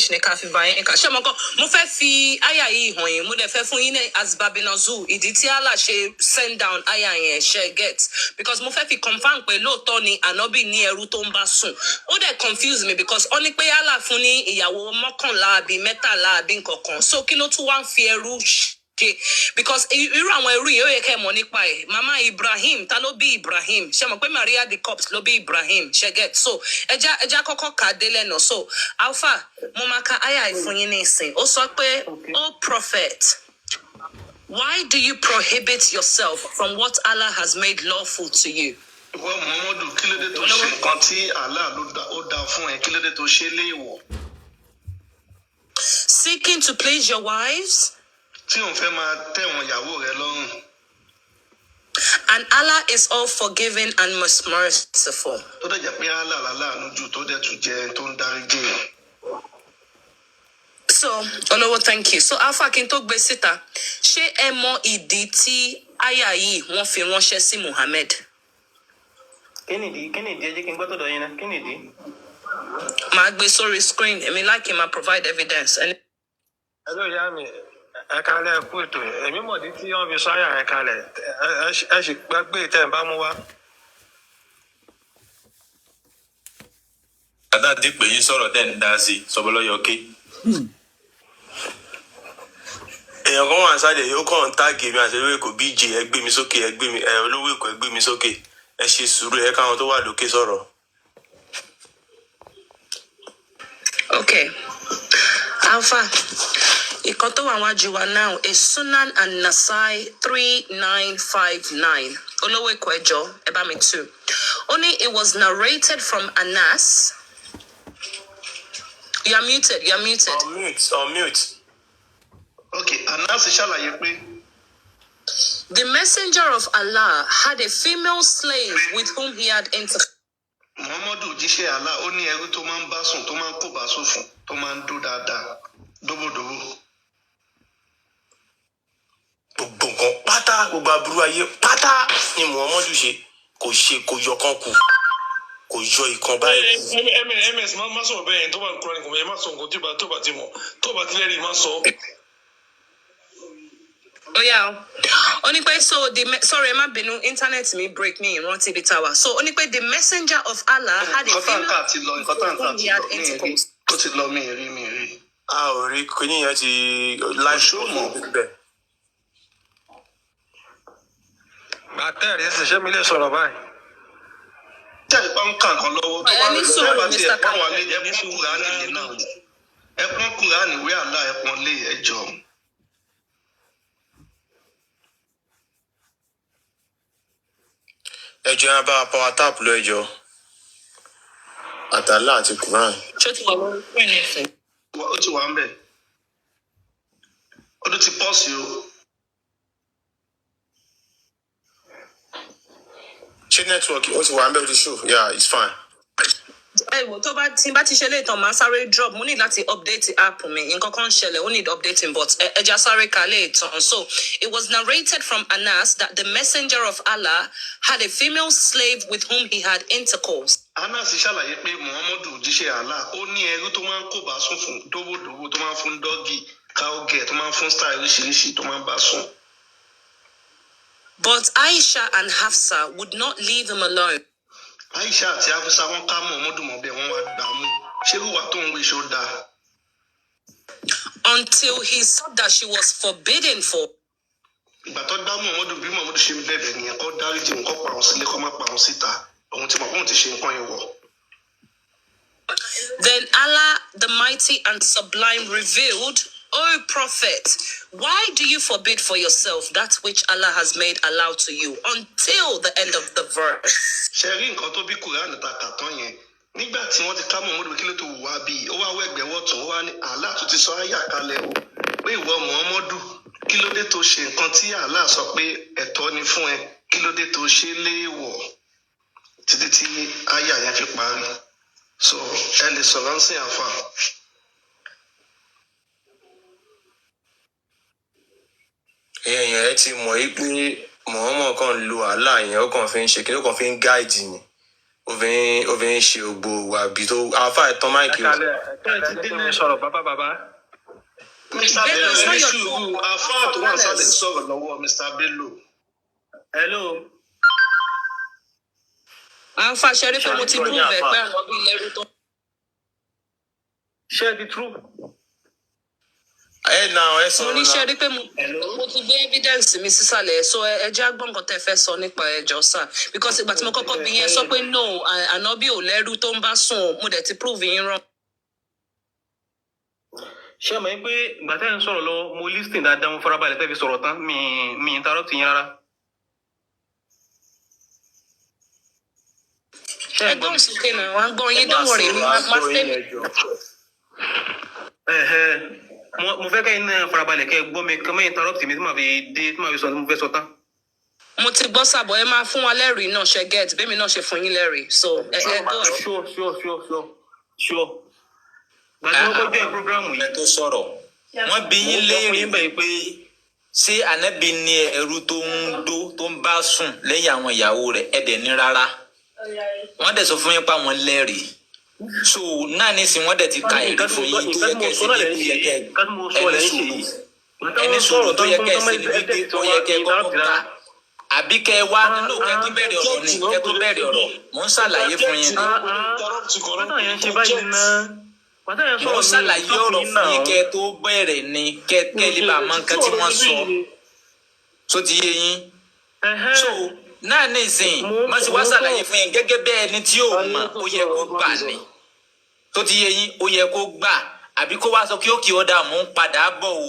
English ní ká fi bá yín kà. Ṣé mo fẹ́ fi aya yìí hàn yín, mo dẹ̀ fẹ́ fún yín ní asbabinazu, ìdí tí Allah ṣe send down aya yẹn ṣe get. Because mo fẹ́ fi confirm pé lóòótọ́ ni Ànábì ní ẹrú tó ń bá sùn. Ó dẹ̀ confuse me because ó ní pé Allah fún ní ìyàwó mọ́kànlá àbí mẹ́tàlá àbí nǹkankan. So kí ló tún wá ń fi ẹrú because irú àwọn ẹrú yìí ó yẹ kẹ́ mọ̀ nípa ẹ̀. Mama Ibrahim, ta ló bí Ibrahim? Ṣé mọ̀ pé Maria the Copt ló bí Ibrahim? Ṣé get? So ẹja kọ́kọ́ kà délẹ̀ náà. So Alpha, mo máa ka aya ìfún yín ní ìsìn. Ó sọ pé, "O prophet, why do you prohibit yourself from what Allah has made lawful to you?" Well, Muhammadu, kí ló dé tó ṣe nǹkan tí Allah ó dá fún ẹ? Kí ló dé tó ṣe léèwọ̀? Seeking to please your wives. Tí òun fẹ́ máa tẹ̀wọ̀n ìyàwó rẹ lọ́rùn. And Allah is all forgiving and most merciful. Tó dẹ̀ jẹ́ pé Allah láàánú jù tó dẹ̀ tún jẹ́ tó ń dáríjì. So, Olowo, thank you. So, Alpha kí n tó gbé síta, ṣé ẹ mọ ìdí tí aya yìí wọ́n fi ránṣẹ́ sí Muhammad? Kí nìdí ẹ jẹ́ kí n gbọ́ tọ̀dọ̀ yín náà, kí nìdí? Màá gbé sórí screen, èmi like him, I provide evidence. Hello, ìyá mi, ẹ kalẹ̀ kú ètò, èmi mọ̀dí tí wọ́n fi sọ́yà ẹ kalẹ̀, ẹ sì gbàgbé ìtẹ́ ẹ̀ bá mú wá. Adáàdì pé yín sọ̀rọ̀ tẹ́ ń dá sí sọ́bọ́lọ́yọ̀ké. Èèyàn kan wà sáde yóò kàn ń táàgì mi àti Olowo-eko BJ ẹ gbé mi sókè, Olowo-eko ẹ gbé mi sókè, ẹ ṣe sùúrù ẹ káwọn tó wà lókè sọ̀rọ̀. Okay. Alpha, ìkan tó wà wájú wa now is Sunan and Nasai 3959. Olowo-eko ẹjọ́, ẹ bá mi tú. Only it was narrated from Anas. You are muted. On mute. Okay, Anas ṣàlàyé pé. The messenger of Allah had a female slave with whom he had intercourse. Muhammadu jíṣẹ́ Allah ó ní ẹrú tó máa ń bá sùn, tó máa ń kó bá sùn fún, tó máa ń dó dáadáa, dóbòdóbò. Gbogbo nǹkan pátá, gbogbo aburú ayé pátá ni Muhammadu kò yọ kan kù. Kò yọ ìkan báyìí. MS má sọ̀rọ̀ bẹ́ẹ̀ tó bá ń kúrò ní kò má sọ nǹkan tó bá ti mọ̀, tó bá ti lẹ́rìí má sọ. Oh yeah. Only pé so sorry, má bínú, internet me break me rántí the tower. So only pé the messenger of Allah had a female whom he had intercourse. Ó ti lọ mi rí. A ò rí kíní yẹn ti láìsí mọ̀ bẹ́ẹ̀. Gbàtẹ́rì ṣe mi lè sọ̀rọ̀ báyìí. Tí àìpá ń kà kan lọ́wọ́ tó bá rí sọ́ọ́ bá ti ẹ̀pọ́n wà lé ẹ̀pọ́n Kùránì lé náà. Ẹ̀pọ́n Kùránì ìwé Allah ẹ̀pọ́n lé ẹjọ́. Ẹjọ́ yẹn bá power tap lọ ẹjọ́. Àtàlá àti Quran. Ṣé ti wà lórí screen ẹ̀sìn? Ó ti wà ń bẹ̀. Ó ti pọ́ọ̀sì o. Ṣé network ó ti wà ń bẹ̀ ó ti show? Yeah, it's fine. Wo tó bá ti ṣe léètàn máa sáré drop, mo need láti update app mi. Nǹkan kan ṣẹlẹ̀, ó need updating, but ẹja sáré ka léètàn. So it was narrated from Anas that the messenger of Allah had a female slave with whom he had intercourse. Anas ṣàlàyé pé Muhammadu jíṣẹ́ Allah ó ní ẹrú tó máa ń kó bá sùn fún, dóbòdóbò tó máa ń fún dọ́gì, káógẹ̀ tó máa ń fún style oríṣiríṣi tó máa ń bá sùn. But Aisha and Hafsa would not leave him alone. Aisha àti Hafsa wọn ká Muhammadu mọ́ bẹ́ẹ̀ wọ́n wá gbà mú. Ṣé wíwá tó ń wí ṣó dáa? Until he saw that she was forbidden for. Ìgbà tó dá Muhammadu bí Muhammadu ṣe ń bẹ̀bẹ̀ nìyẹn kó dáríjì òun kó pa òun sílé kó má pa òun síta. Òun ti mọ̀ pé òun ti ṣe nǹkan yẹn wọ̀. Then Allah, the mighty and sublime, revealed, "O prophet, why do you forbid for yourself that which Allah has made allowed to you?" Until the end of the verse. Ṣé rí nǹkan tó bí Kùránì ta kà tán yẹn? Nígbà tí wọ́n ti ká Muhammadu kí ló tó wà bí ó wá wẹ̀gbẹ́ wọ̀tún ó wá ní Allah tó ti sọ àyà kalẹ̀ o pé ìwọ Muhammadu kí ló dé tó ṣe nǹkan tí Allah sọ pé ẹ̀tọ́ ni fún ẹ, kí ló dé tó ṣe léèwọ̀ títí tí àyà yẹn fi parí. So ẹ lè sọ̀rọ̀ ń sìn àfà. Èèyàn ẹ ti mọ̀ yí pé Muhammad kan lo Allah yẹn ó kàn fi ń ṣe kí ló kàn fi ń gáìdì ni. obìnrin ṣe ògbó wà bí tó àáfà ìtàn máìkì. Sọ̀rọ̀ bàbá. Mr. Bello ní sùúrù àfáà tó wà sálẹ̀ sọ̀rọ̀ lọ́wọ́ Mr. Bello. Hello. Àǹfà ṣẹ́rí pé mo ti prove ẹ̀ pé àwọn bíi lẹ́rú tó. Share the truth. Ẹ sọ̀rọ̀ Mo ní ṣẹ́rí pé mo ti gbé evidence mi sísàlẹ̀ so ẹ jẹ́ àgbọ̀n nǹkan tẹ́ fẹ́ sọ nípa ẹjọ́ sà because ìgbà tí mo kọ́kọ́ bí yẹn sọ pé no ànábì ò lẹ́rú tó ń bá sùn mo dẹ̀ ti prove yín wrong. Ṣé mọ̀ pé ìgbà tẹ́ ń sọ̀rọ̀ lọ mo listing dáadáa mo farabalẹ̀ tẹ́ fi sọ̀rọ̀ tán mi interrupt yín rárá. Ẹgbọ́n òsìkè náà wá ń gbọ́ yín don't worry mi máa fẹ́. Mo fẹ́ kẹ́yìn náà farabalẹ̀ kẹ́ gbọ́ mi kẹ́ mọ́ interrupt mi tí màá fi sọ ní mo fẹ́ sọ tán. Mo ti gbọ́ sàbọ̀ ẹ máa fún wa lẹ́rìí náà ṣe get bẹ́ẹ̀ mi náà ṣe fún yín lẹ́rìí so ẹ go. Sure. Gbàdúrà wọ́n kọjá ìprógrámù yìí. Ẹ tó sọ̀rọ̀ wọ́n bí yín léèrè pé ṣé ànábì ní ẹrú tó ń bá sùn lẹ́yìn àwọn ìyàwó rẹ̀ ẹ̀dẹ̀ ní rárá wọ́n dẹ̀ sọ fún yín pa wọn lẹ́rìí so náà nísìnyí wọ́n dẹ̀ ti ka ẹ̀rí fún yín tó yẹ kẹ́ sí ẹni sọ̀rọ̀ tó yẹ kẹ́ sí ní wípé tó yẹ kẹ́ kọ́kọ́ ká àbí kẹ́ wá nínú kẹ́ tó bẹ̀rẹ̀ ọ̀rọ̀ ni kẹ́ tó bẹ̀rẹ̀ ọ̀rọ̀ mò ń ṣàlàyé fún yín mo ṣàlàyé ọ̀rọ̀ fún yín kẹ́ tó bẹ̀rẹ̀ ni kẹ́ lè bá mọ nǹkan tí wọ́n sọ tó ti yé yín so náà nísìnyí má sì wá ṣàlàyé fún yín gẹ́gẹ́ bẹ́ẹ̀ ẹni tí ò mọ̀ ó yẹ kó gbà ní tó ti yé yín ó yẹ kó gbà àbí kó wá sọ kí ó kì í ọ̀dà mò ń padà bọ̀ o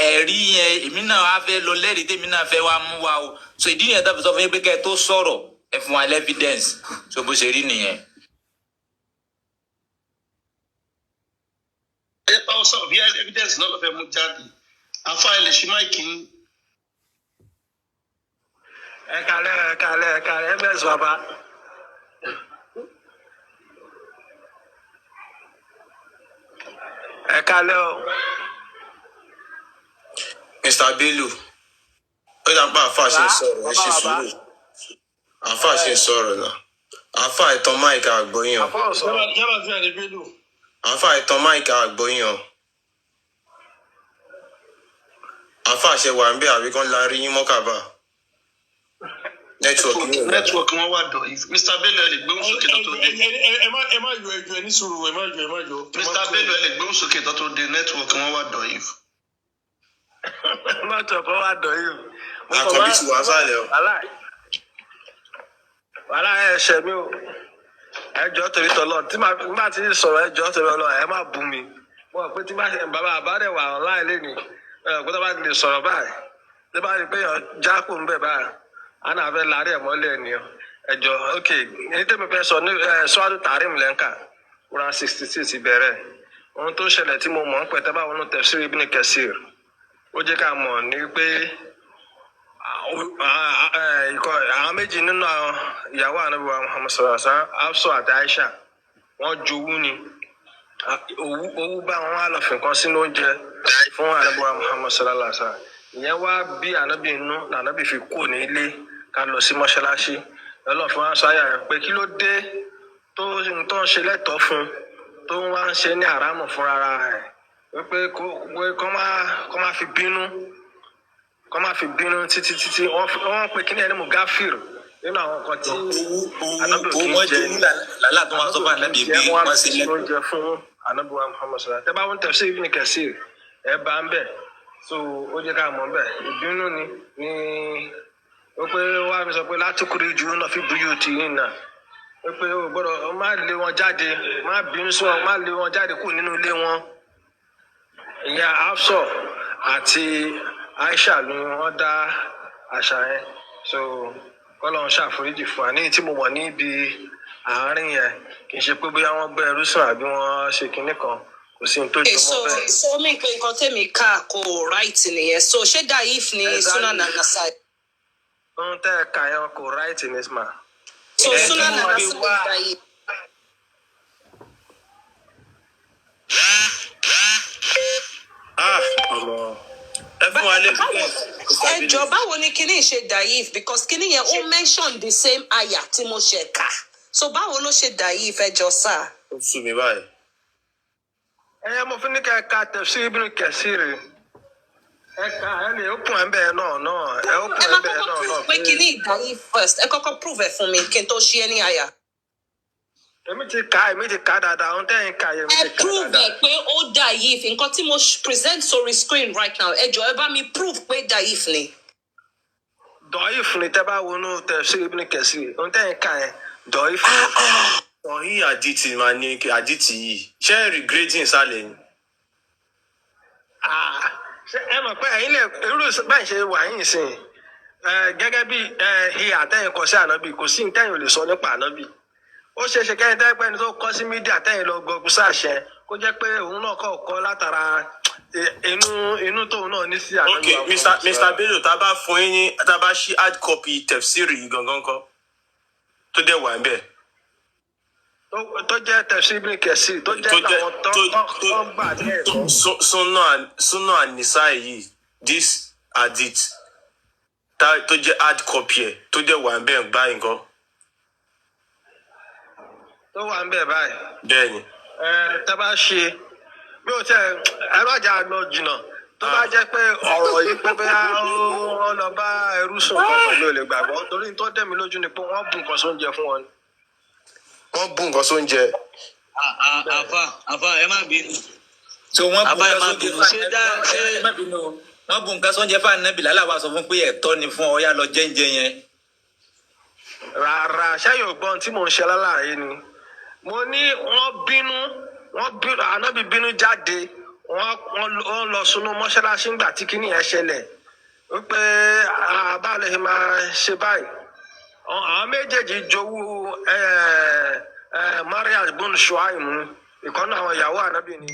ẹ̀rí yẹn èmi náà wá fẹ́ lọ lẹ́rìí tèmi náà fẹ́ wá mú wa o so ìdí yẹn tó fi sọ fún yín pé kẹ́ tó sọ̀rọ̀ ẹ fún wa evidence so bó ṣe rí nìyẹn. Ẹ bá wọn sọ̀rọ̀ bí evidence náà ló fẹ́ mú jáde àfáà ẹ lè ṣí máìkì ń. Ẹ kálẹ̀ Msbaba. Ẹ kálẹ̀ o. Mr. Bello ó yà pa àfáà ṣe ń sọ̀rọ̀ ẹ ṣe sùúrù àfáà ṣe ń sọ̀rọ̀ náà àfáà ìtàn máìkì àgbọ̀yìn o àfáà ìtàn máìkì àgbọ̀yìn o àfáà ṣe wà ń bẹ àbí kan la rí yín mọ́kàbà. Network wọn wà dọ̀ yìí Mr. Bello ẹ lè gbóhùn sókè tó dé. Ẹ má yọ ẹjọ́ ẹ ní sùúrù ẹ má yọ. Mr. Bello ẹ lè gbóhùn sókè tó dé network wọn wà dọ̀ yìí. Network wọn wà dọ̀ yìí. Àkànbí ti wà sálẹ̀ o. Wàhálà ẹ ṣẹ mi o. Ẹjọ́ torí tọ́lọ́ tí màá ti sọ̀rọ̀ ẹjọ́ torí ọlọ́ ẹ má bú mi. Mo rò pé tí bàbá àbádẹ́ wà online lẹ́nu pé tó bá lè sọ̀rọ̀ báyìí tí bá rí pé jákò ń bẹ̀ báyìí ana fẹ́ lárí ẹ̀ mọ́lẹ̀ ènìyàn ẹjọ́ ok ní tẹ́mi fẹ́ sọ ní sọ́wádùú tààrí mi lẹ́ńkà Quran 66 bẹ̀rẹ̀ ohun tó ṣẹlẹ̀ tí mo mọ̀ ń pẹ̀tẹ́ báwọn ní tafsir Ibn Kathir ó jẹ́ ká mọ̀ ní pé àwọn méjì nínú ìyàwó ànábì wa Muhammad sallallahu alaihi wasallam Hafsa àti Aisha wọ́n jowú ni owó bá wọn wá lọ fi nǹkan sínú oúnjẹ fún ànábì wa Muhammad sallallahu alaihi wasallam ìyẹn wá bí ànábì inú lànábì fi kú ní ilé ká lọ sí mọ́ṣáláṣí lọ́lọ́fin wá sọ àyà rẹ̀ pé kí ló dé tó ń ṣe lẹ́tọ̀ọ́ fún tó ń wá ń ṣe ní àrámù fún ara rẹ̀ wípé kó má fi bínú títí wọ́n pe kíní ẹni mugafir nínú àwọn kan tí ànábì kì í jẹ ní lálá tó wá sọ fún ànábì bí wọ́n ṣe lẹ́tọ̀ọ́ oúnjẹ fún ànábì wa Muhammad sallallahu alaihi wasallam tẹ́ bá wọn tafsir Ibn Kathir ẹ bá ń bẹ̀ so ó jẹ́ ká mọ̀ bẹ́ẹ̀ ìbínú ni ó pé wá mi sọ pé látòkúrò jù náà fi búyù tì yín náà ó pé ó gbọ́dọ̀ má lé wọn jáde má bínú sí wọn má lé wọn jáde kù nínú ilé wọn ìyá Hafsa àti Aisha ni wọ́n dá àṣà yẹn so kọ́lọ́run ṣàforíjì fún wa ní tí mo mọ̀ níbi àárín yẹn kì í ṣe pé bóyá wọ́n gbé ẹrú sùn àbí wọ́n ṣe kinní kan kò sí ní tó jọ mọ́ bẹ́ẹ̀. so mi pe nǹkan tèmi ká kò right nìyẹn so ṣé Daif ni Sunan Nasai. ohun tẹ́ ẹ kà yẹn kò right ní isma. so Sunan Nasai Daif. Ẹ fún wa lẹ́bi ẹjọ́ báwo ni kinní ṣe Daif because kinní yẹn ó mention the same aya tí mo ṣe kà So báwo ló ṣe dà yìí fẹ́ jọ sá? Ó sú mi báyìí. Mo fi ní kẹ́ka tẹ̀sí Ibn Kathir. Ẹ̀ka ẹ̀ lè ó kún ẹ̀ bẹ́ẹ̀ náà. Ẹ ó kún ẹ̀ bẹ́ẹ̀ náà. Ẹ máa kọ́kọ́ prove pé kìíní ìgbà yìí first. Ẹ kọ́kọ́ prove ẹ̀ fún mi kí n tó ṣí ẹni àyà. Èmi ti kà dáadáa. Ohun tẹ́yìn kà yẹn mi ti kà dáadáa. Ẹ prove ẹ̀ pé ó dà yìí fi nǹkan tí mo present sórí screen right now. Ẹ jọ̀ọ́ ẹ bá mi prove pé dà yìí ni. Dọ̀yìf ni tẹ́ bá wọnú tẹ̀sí Ibn Kathir. Ohun tẹ́yìn kà yẹn dọ̀yìf ni. Ọ̀hún àdìtì máa ní àdìtì yìí. Ṣé regretting ìsàlẹ̀ ni? Ṣé ẹ mọ̀ pé ẹ̀yin lè irú báyìí ṣe wà yín sìn gẹ́gẹ́ bí ìhà tẹ́yìn kọ sí ànábì kò sí tẹ́yìn ò lè sọ nípa ànábì. Ó ṣe ṣe kẹ́yìn tẹ́yìn pẹ́ni tó kọ́ sí mídíà tẹ́yìn lọ gọgùn sáàṣẹ kó jẹ́ pé òun náà kọ́ látara inú tóun náà ní sí ànábì. Ok, Mr. Bello, tá a bá fún yín ní tá a bá ṣí hard copy tẹ̀fsírì yìí gangan kọ́ tó dẹ̀ wà ń bẹ̀. Tó jẹ́ tẹ̀sí Ibn Kathir tó jẹ́ àwọn tó gbà ní ẹ̀kọ́. Súnà ànísá yìí this hadith tó jẹ́ hard copy ẹ̀ tó dẹ̀ wà ń bẹ̀ báyìí nǹkan. Tó wà ń bẹ̀ báyìí. Bẹ́ẹ̀ni. Tá bá ṣe bí o tẹ ẹ bá jà lọ jìnnà tó bá jẹ́ pé ọ̀rọ̀ yìí pé bẹ́ẹ̀ ó lọ bá ẹrú sùn kan pẹ̀lú olè gbàgbọ́ torí tó dẹ̀ mí lójú ni pé wọ́n bu nǹkan sóúnjẹ fún wọn. Wọ́n bù nǹkan sóúnjẹ. Àfà ẹ má bínú. So wọ́n bu nǹkan sóúnjẹ wọ́n bu nǹkan sóúnjẹ fún ànábì lálàbà sọ fún pé ẹ̀tọ́ ni fún ọyá lọ jẹ́ǹjẹ yẹn. Rárá ṣẹ́yìn ògbọ́n tí mò ń ṣe lálàyé ni mo ní wọ́n bínú ànábì bínú jáde wọ́n lọ sunú mọ́ṣáláṣí ńgbà tí kinní yẹn ṣẹlẹ̀ wípé àbálẹ̀ ṣe máa ṣe báyìí àwọn méjèèjì jowú Mariam bun Shuaim ìkànnì àwọn ìyàwó ànábì ni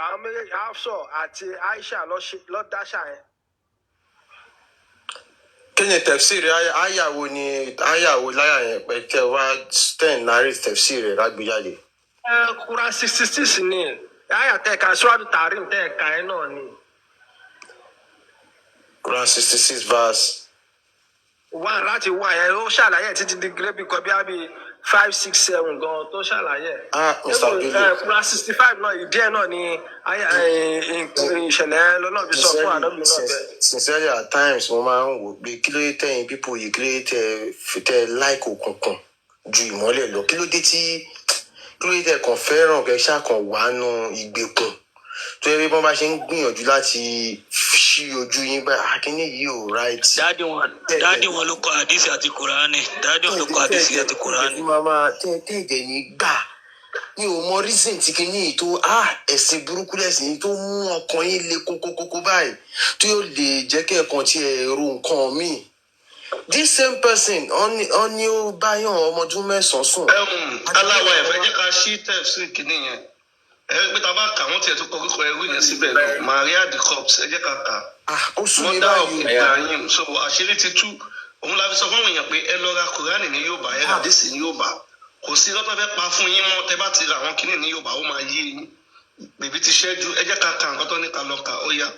àwọn méjèèjì Hafsa àti Aisha lọ dáṣà yẹn. Kí ni tẹ̀fsírì àyàwó láyà yẹn pé kẹ́ wá ten narrate tẹ̀fsírì lágbèjáde? Quran 66 ni àyà tẹ̀ka Suratu Tahrim tẹ̀ka ẹ̀ náà ni. Quran 66 verse. Wà láti wá yẹn ó ṣàlàyé títí di gírébì kan bí i 5, 6, 7 gan tó ṣàlàyé. Mr. Bello. Quran 65 náà ìdí ẹ̀ náà ni ìṣẹ̀lẹ̀ lọ́nà bí sọ fún àdóbi náà bẹ́ẹ̀. Sincerely at times mo máa ń wò pé kí ló dé tẹ̀yin pípò yìí kí ló dé tẹ láìkò kankan ju ìmọ́lẹ̀ lọ kí ló dé tẹ kàn fẹ́ràn kẹ́ ṣàkàn wánu ìgbèkùn tó yẹ bí wọ́n bá ṣe ń gbìyànjú láti ṣí ojú yín báyìí akíní yìí ò right. dáàdì wọn ló kọ àdìsí àti kùránì màmá tẹ́ẹ̀dẹ̀ ní gbà mi ò mọ reason tí kìíní yìí tó ẹ̀sìn burúkú lẹ́sìn yìí tó mú ọkàn yín le kókókókó báyìí tó yóò lè jẹ́ kí ẹ̀kan tí ẹ ro nǹkan míì. This same person ó ní ó báyọ̀ ọmọ ọdún 9 sùn. Aláwọ̀ ẹ̀fẹ́ jẹ́ ká ṣí tẹ̀sí kìíní yẹn. Pé tá a bá kà wọ́n tiẹ̀ tó kọ orúkọ ẹrú yẹn síbẹ̀ lọ Maria the Corpse ẹ jẹ́ ká kà. Ó sún mi Mother of báyìí. Ibrahim so àṣírí ti tú òun la fi sọ fún àwọn èèyàn pé ẹ lọ ra Kùránì ní Yorùbá ẹ rà dísì ní Yorùbá kò sí lọ́tọ́ fẹ́ pa fún yín mọ́ tẹ bá ti ra àwọn kinní ní Yorùbá ó máa yé yín bèbí ti ṣẹ́jú ẹ jẹ́ ká ka nǹkan tó ní ká lọ kà ó yá.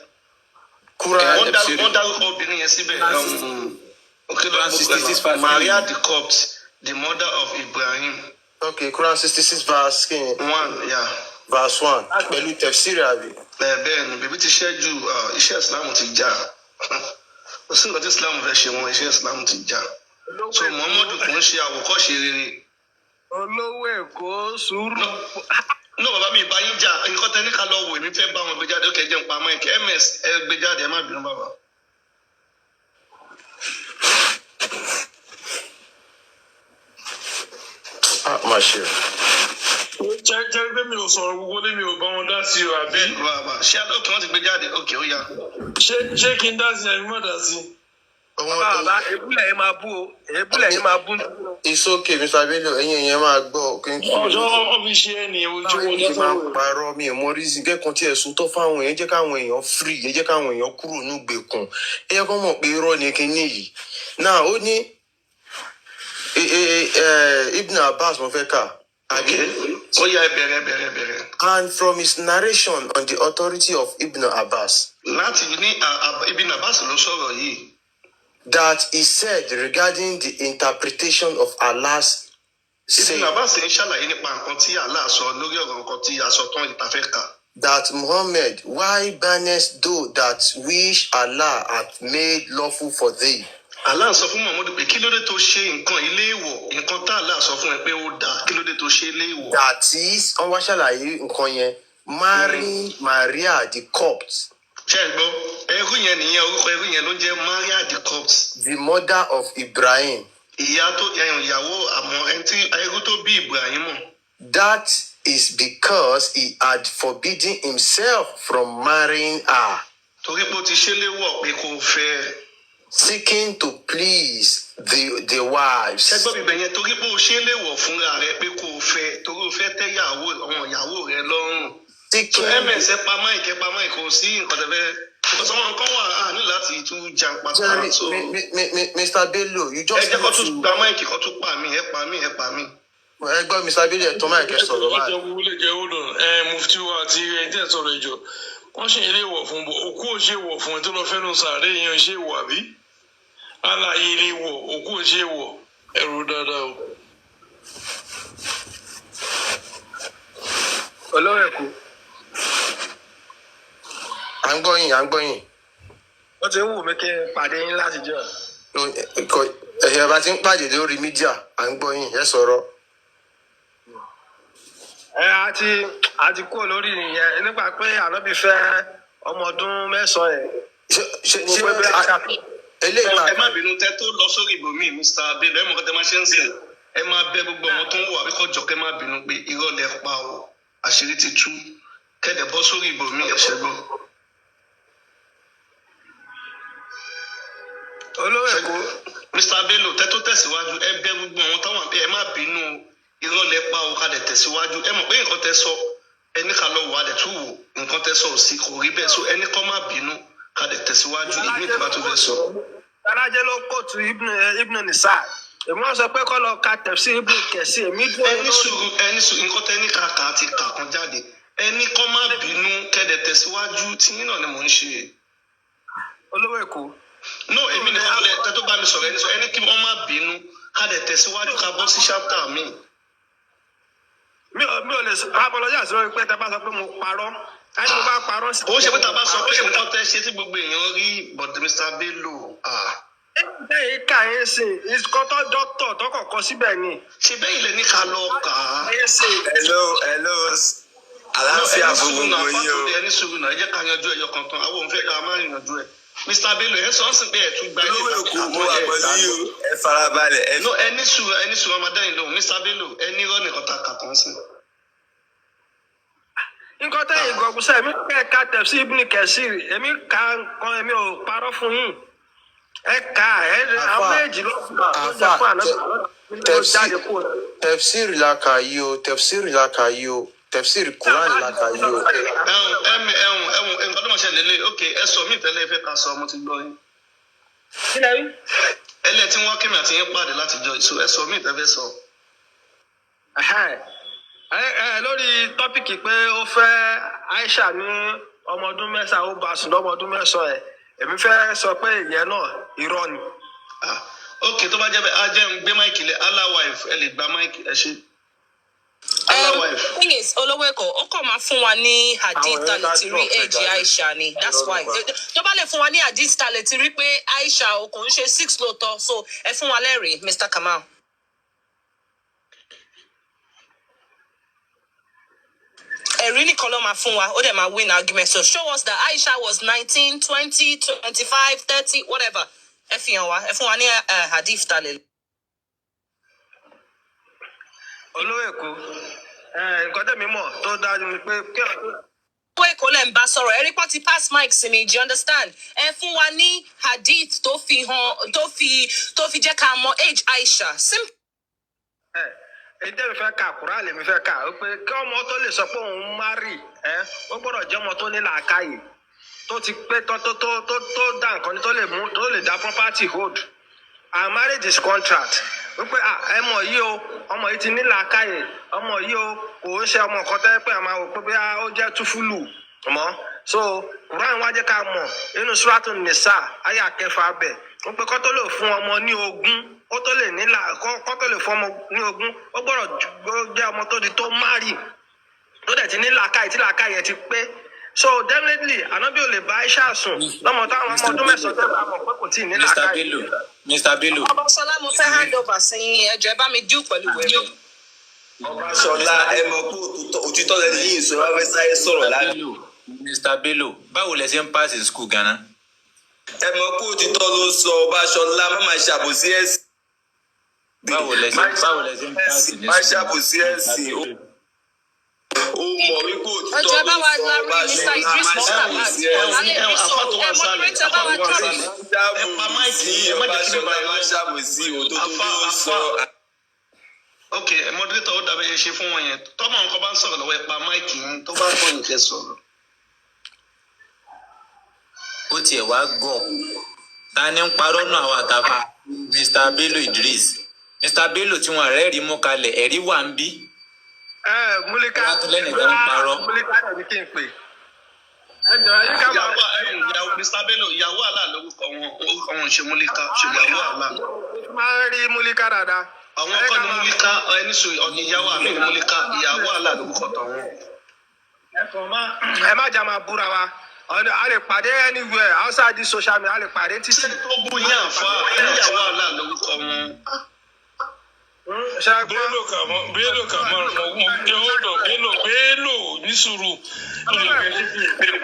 Wọ́n dárúkọ obìnrin yẹn síbẹ̀ Maria the Corpse the mother of Ibrahim. Okay, Quran 66 verse 1 yeah. Verse 1 pẹ̀lú tẹ̀fsírì àbí. Bẹ́ẹ̀ ni bèbí ti ṣẹ́jú iṣẹ́ Islam ti já kò sí nǹkan tí Islam fẹ́ ṣe wọn iṣẹ́ Islam ti já so Muhammadu kò ń ṣe àwòkọ́ṣe rere. Olowo-eko sùúrù. No bàbá mi bá yín jà nǹkan tẹ́ ní ká lọ wò èmi fẹ́ bá wọn gbé jáde ó kẹ́ jẹ́ ń pa mọ́ ẹ̀kẹ́ ms ẹ gbé jáde ẹ má bínú bàbá. Má ṣe. Jẹ́ pé mi ò sọ̀rọ̀ gbogbo ní mi ò bá wọn dá sí o àbí. Bàbá ṣé òkè wọ́n ti gbé jáde òkè ó yá. Ṣé kí n dá sí àbí má dá sí? Bàbá ebúlẹ̀ yẹn máa bú o ebúlẹ̀ yẹn máa bú. It's okay, Mr. Bello ẹ̀yin yẹn máa gbọ́ kí n tún. Ọjọ́ ọ́fíìsì ẹ̀ ní ojú wọn kí n máa parọ́ mi ò mọ reason kẹ́kọ̀ọ́ tí ẹ̀sùn tó fáwọn èèyàn jẹ́ káwọn èèyàn free ẹ jẹ́ káwọn èèyàn kúrò nígbèkùn ẹ yẹ kó mọ̀ pé irọ́ ni kinní yìí. Náà ó ní Ibn Abbas mo fẹ́ kà. Ó yá bẹ̀rẹ̀. And from his narration on the authority of Ibn Abbas. Láti ní Ibn Abbas ló sọ̀rọ̀ yìí. That he said regarding the interpretation of Allah's Ibn Abbas ń ṣàlàyé nípa nǹkan tí Allah sọ lórí ọ̀rọ̀ nǹkan tí a sọ tán ìtafẹ́ kà. That Muhammad, why bannest thou that which Allah hath made lawful for thee? Allah sọ fún Muhammadu pé kí ló dé tó ṣe nǹkan ilé ìwọ̀, nǹkan tá Allah sọ fún ẹ pé ó dáa, kí ló dé tó ṣe ilé ìwọ̀. That is, wọ́n wá ṣàlàyé nǹkan yẹn, marry Maria the Copt. Ṣé ẹ gbọ́? Ẹrú yẹn nìyẹn, orúkọ ẹrú yẹn ló jẹ́ Maria the Copt. The mother of Ibrahim. Ìyá tó ìyàwó àmọ́ ẹni tí ẹrú tó bí Ibrahim mọ̀. That is because he had forbidden himself from marrying her. Torí pé ó ti ṣe léwọ̀ pé kò fẹ́. Seeking to please the wives. Ṣé gbọ́ bíbẹ̀ yẹn torí pé ó ṣe léwọ̀ fúnra rẹ̀ pé kò fẹ́ torí ó fẹ́ tẹ́ àwọn ìyàwó rẹ̀ lọ́rùn. So ms ẹ pa máìkì kò sí nǹkan tẹ́fẹ́. Because àwọn nǹkan wà á ní láti tún jàǹpátá. Mr. Bello, you just. Ẹ jẹ́ kó tún gba máìkì kó tún pa mí, ẹ pa mí. Ẹ gbọ́ Mr. Bello ẹ̀ tó máìkì ẹ̀ sọ̀rọ̀ báyìí. Ìjọba wúlé jẹ́ odò mufti wa àti ẹni tẹ́ sọ̀rọ̀ ìjọ. Wọ́n ṣe ilé ìwọ̀ fún bò, òkú ò ṣe wọ̀ fún ẹ tó lọ fẹ́nu sàárè yẹn ṣe wọ̀ àbí? Alààyè ilé ìwọ̀, òkú ò ṣe wọ̀, ẹ̀rù dáadáa o. Olowo-eko. À ń gbọ́ yín. Ó ti ń wù mí kí n pàdé yín láti jọ. Ẹ̀yẹ̀ bá ti ń pàdé lórí mídíà, à ń gbọ́ yín, ẹ sọ̀rọ̀. Àti kúrò lórí ìyẹn nípa pé ànábì fẹ́ ọmọ ọdún 9 ẹ̀. Ẹ má bínú tẹ́ tó lọ sórí ibòmíì Mr. Bello ẹ mọ̀ kọ́ tẹ́ máa ṣe ń sìn. Ẹ máa bẹ gbogbo ọmọ tó ń wà wíkọ́ jọ kẹ́ má bínú pé irọ́ lẹ pa o, àṣírí ti tú, kẹ́dẹ̀ bọ́ sórí ibòmíì ẹ̀ṣẹ̀ gbọ́. Olowo-eko. Mr. Bello tẹ́ tó tẹ̀síwájú ẹ bẹ gbogbo àwọn táwọn ẹ má bínú irọ́ lẹ pa o ká dẹ̀ tẹ̀síwájú ẹ mọ̀ pé nǹkan tẹ́ sọ ẹni ká lọ wò á dẹ̀ tún wò nǹkan tẹ́ sọ ò sí kò rí bẹ́ẹ̀ so ẹni kọ́ má bínú ká dẹ̀ tẹ̀síwájú ìlú ìtura tó fẹ́ sọ. Alájẹ́ ló kóòtù Ibn Nisa. Èmi wọ́n sọ pé kọ́ lọ ka tẹ̀sí Ibn Kẹ̀sí. Ẹni sùúrù nǹkan tẹ́ ní kàkà ti kà kan jáde ẹni kọ́ má bínú kẹ́dẹ̀ tẹ̀síwájú tí yín náà ni mò ń ṣe. Olowo-eko. No, èmi nìkan lẹ tẹ́ tó bá mi sọ̀rọ̀ ẹni kí wọ́n má bínú ká dẹ̀ tẹ̀síwájú ká bọ́ sí ṣápítà mi. Mi ò lè apologize lórí pé tẹ́ bá sọ pé mo parọ́. Ẹni mo bá parọ́ sí. Ó ṣe pé tá a bá sọ pé nǹkan tẹ́ ṣe tí gbogbo èèyàn rí but Mr. Bello. Ẹ̀yin ká yín sìn ìkọ́tọ́ dókítà tó kọ̀ọ̀kan síbẹ̀ ni. Ṣé bẹ́ẹ̀ ilẹ̀ ní ká lọ kà á? Hello. Àlàáfíà fún gbogbo yín o. Ẹni sùúrù náà ẹ jẹ́ ká yanjú ẹyọ kankan àwọn òun fẹ́ ká má yanjú ẹ. Mr. Bello ẹ sọ ń sìn pé ẹ tún gba ilé Olowo-eko mo wà pẹ̀lú yín o. Ẹ farabalẹ̀. No, ẹni sùúrù ọmọdé yìí lóhùn Mr. Bello ẹni rọ́ nìkan ta kà tán sí. Nǹkan tẹ́yìn gọ̀gùn sẹ́ èmi ká tẹ̀sí Ibn Kẹ̀sí èmi ká nǹkan èmi ò parọ́ fún yín. Ẹ ká àwọn méjì ló jẹ́ fún àná tẹfsiri la kà yí o tẹfsiri Quran la kà yí o. Nǹkan tó máa ṣẹlẹ̀ lé ok ẹ sọ mí tẹ́lẹ̀ fẹ́ ká sọ mo ti gbọ́ yín. Kílẹ̀ rí? Ẹlẹ́ tí wọ́n kémi àti yín pàdé láti jọ ìṣó ẹ sọ mí tẹ́fẹ́ sọ. Lórí tọ́pìkì pé ó fẹ́ Aisha ní ọmọ ọdún 9 ó bá sùn lọ́mọ ọdún 9 ẹ̀ èmi fẹ́ sọ pé ìyẹn náà irọ́ ni. Ok tó bá jẹ́ bẹ́ẹ̀ á jẹ́ ń gbé máìkì lẹ̀ Allah wife ẹ lè gba máìkì ẹ ṣe. Thing is, Olowo-eko, ó kàn máa fún wa ní hadith tá lè ti rí èjì Aisha ni. That's why. Tó bá lè fún wa ní hadith tá lè ti rí pé Aisha kò ń ṣe 6 lóòótọ́. So ẹ fún wa lẹ́rìí, Mr. Kamal. Ẹ̀rí nìkan ló máa fún wa, ó dẹ̀ máa win argument. So show us that Aisha was 19, 20, 25, 30, whatever. Ẹ fi hàn wá, ẹ fún wa ní hadith tá lè. Olowo-eko nǹkan tẹ̀mí mọ̀ tó dájú ni pé kí Olowo-eko lẹ́ ń bá sọ̀rọ̀ ẹ̀rí pọ́ ti pass mic sí mi, do you understand? Ẹ fún wa ní hadith tó fi hàn tó fi jẹ́ ká mọ age Aisha. Simple. èyí tẹ́mi fẹ́ ka Kùránì lèmi fẹ́ ka ó pé kí ọmọ tó lè sọ pé òun márì ó gbọ́dọ̀ jẹ́ ọmọ tó ní làákàyè tó ti pé tó dá nǹkan ní tó lè dá property hold and marriage is contract wípé ọmọ yìí o ọmọ yìí ti ní làákàyè ọmọ yìí o kò ń ṣe ọmọ kan tẹ́ pé àmọ́ òpin bí ó jẹ́ túfúlù mọ́ so Quran wá jẹ́ ká mọ̀ nínú Suratu Nisa àyà 6 bẹ̀ wọ́n pé kó tó lè fún ọmọ ní ogún kó tó lè nílà kó tó lè fún ọmọ ní ogún ó gbọ́dọ̀ jẹ́ ọmọ tó di tó márì tó dẹ̀ ti ní làákàyè tí làákàyè yẹn ti pé so definitely Ànábì ò lè bá Aisha sùn lọ́mọ táwọn ọmọ ọdún mẹ́sàn-án tó bá mọ̀ pé kò tí ì ní làákàyè. Mr. Bello. Ọbaṣọlá mo fẹ́ hand over sí ẹjọ́ ẹ bá mi díù pẹ̀lú wẹ̀rẹ̀. Ọbaṣọlá ẹ mọ̀ pé òtítọ́ lẹni yìí sọ wá fẹ́ sáré sọ̀rọ̀ lánàá. Mr. Bello báwo lẹ ṣe ń pass in school gan-an. Ẹ mọ̀ pé òtítọ́ ló sọ Ọbaṣọlá má máa ṣàbòsí ẹ̀sìn. Báwo lẹ ṣe ń pass in school. Má ṣàbòsí ẹ̀sìn. Ó mọ̀ wípé òtítọ́ ló sọ Ọbaṣọlá má ṣàbòsí ẹ̀sìn. Ok, moderator ó dàbẹ̀ yẹn ṣe fún wọn yẹn tọ́mọ nǹkan bá ń sọ̀rọ̀ lọ́wọ́ ẹ pa máìkì yín tó bá ń tọ́ nìkẹ́ sọ̀rọ̀. Ó tiẹ̀ wá gọ̀ ta ni ń parọ́ náà àwọn àtàfà Mr. Bello Idris Mr. Bello tí wọn rẹ́ẹ̀rí mú kalẹ̀ ẹ̀rí wà ń bí. Múlíkà Múlíkà náà ní kí n pè. Mr. Bello ìyàwó àlà lórúkọ wọn ṣe Múlíkà ṣe ìyàwó àlà. Máa ń rí Múlíkà dáadáa. Àwọn ọkọ ni Múlíkà ẹni sọ ìyàwó àmì ni Múlíkà ìyàwó àlà lórúkọ tọ̀hún. Ẹ má jà máa búra wa a lè pàdé anywhere outside this social media a lè pàdé títí. Ṣé tó bú yín àfa ìyàwó àlà lórúkọ wọn. Bello kàmọ́ Bello ní sùúrù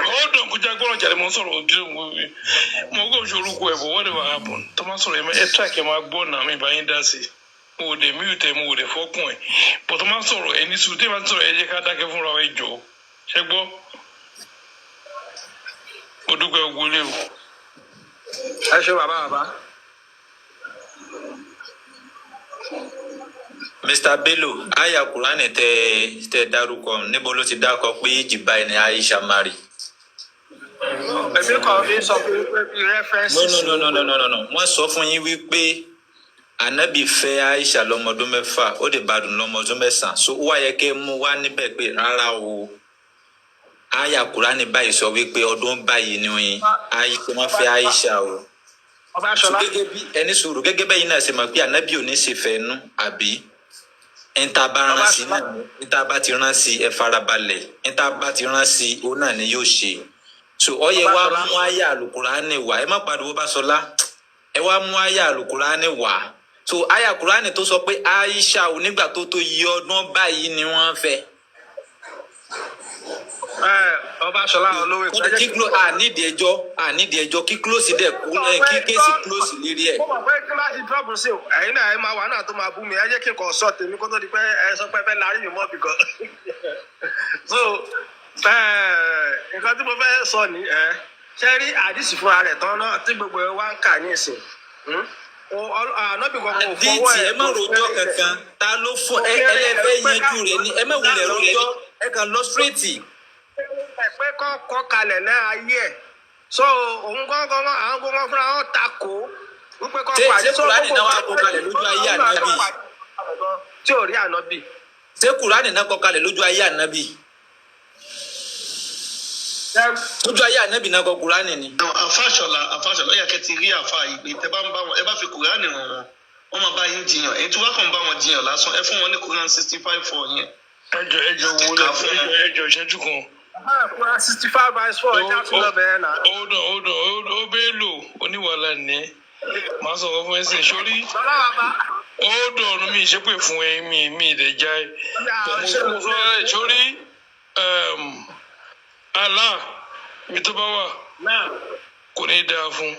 hold on kó jágbọ́n jàre mo ń sọ̀rọ̀ ojú mo kò ṣorúkọ ẹ̀ bọ̀ whatever happen tó máa sọ̀rọ̀ ẹ̀ tíráàkì máa gbọ́ náà mi bá yín dá sí mo ò dé mute mo ò dé fọ́kùn ẹ̀ bọ̀ tó máa sọ̀rọ̀ ẹ̀ ní sùúrù tí máa sọ̀rọ̀ ẹ̀ jẹ́ ká dákẹ́ fúnra ẹ̀ jọ ṣẹ́ gbọ́ mo dúpẹ́ wọlé o. Ẹ ṣe bàbá. Mr. Bello aya Kùránì tẹ dárúkọ níbo ló ti dákọ pé ìjìbá ẹni Aisha mari. Ẹbí kan fi sọ pé references. No. Wọ́n sọ fún yín wípé Ànábì fẹ́ Aisha lọ́mọdún 6 ó dé bàdùn lọ́mọdún 9 so ó wá yẹ kẹ́ mú wá níbẹ̀ pé rárá o aya Kùránì báyìí sọ wípé ọdún báyìí ni wọ́n fẹ́ Aisha o. So gẹ́gẹ́ bí ẹni sùúrù gẹ́gẹ́ bẹ́yìn náà ṣe mọ̀ pé Ànábì ò ní ṣe fẹ́ nú àbí. Ẹ̀ńtà bá rán sí náà ẹ̀ńtà bá ti rán sí ẹ farabalẹ̀ ẹ̀ńtà bá ti rán sí òun náà ni yóò ṣe. So ọyẹ wa mú àyà Al-Kùránì wá ẹ má pariwo Ọbaṣọlá ẹ wá mú àyà Al-Kùránì wá. So àyà Kùránì tó sọ pé Aisha onígbà tó yí ọdún báyìí ni wọ́n fẹ́. Ọbaṣọlá Olowo-eko. Kí ló ànídìí ẹjọ́ kí close dẹ̀ kí kéèsì close lérí ẹ̀. Mo mọ̀ pé kíláàsì drop sí o ẹ̀yin náà ẹ máa wà náà tó máa bú mi ẹ jẹ́ kí n kàn sọ tèmi kó tó di pé ẹ sọ pé fẹ́ lárí mi mọ́ bìkan. So nǹkan tí mo fẹ́ sọ ni ṣe rí àdìsí fúnra rẹ̀ tán náà tí gbogbo ẹ wá ń kà ní ìsìn. Ànábì kan kò fọwọ́ ẹ̀. Ẹ má rojọ́ kankan ta ló fún ẹlẹ́fẹ́ yanjú rẹ̀ ni ẹ má wulẹ̀ rojọ́ ẹ kàn lọ straight. Pé kọ́ kalẹ̀ náà ayé ẹ̀ so òun gángan àwọn gbọ́ngàn fúnra wọn takò wípé kọ́ pàdé ṣé Kùránì náà wà kọ kalẹ̀ lójú ayé Ànábì tí ò rí Ànábì. Ṣé Kùránì náà kọ kalẹ̀ lójú ayé Ànábì lójú ayé Ànábì náà kọ Kùránì ni. Àfàṣọlá yẹ kẹ́ ti rí àfa ìgbé tẹ bá ń bá wọn ẹ bá fi Kùránì ràn wọn máa bá yín jiyàn èyí tí wọ́n kàn bá wọn jiyàn lásán ẹ fún wọn ní Kùránì 65:4 yẹn. ẹjọ wo lẹ ẹjọ ìṣẹ́jú kan. 65:4 ẹja tún lọ bẹ̀rẹ̀ náà. Hold on ó Bello oníwàhálà ní màá sọ̀rọ̀ fún ẹsẹ̀ sórí. Hold on mi ìṣépè fún ẹ mi ìdẹ̀ já ẹ. Sórí Allah mi tó bá wà kò ní dáa fún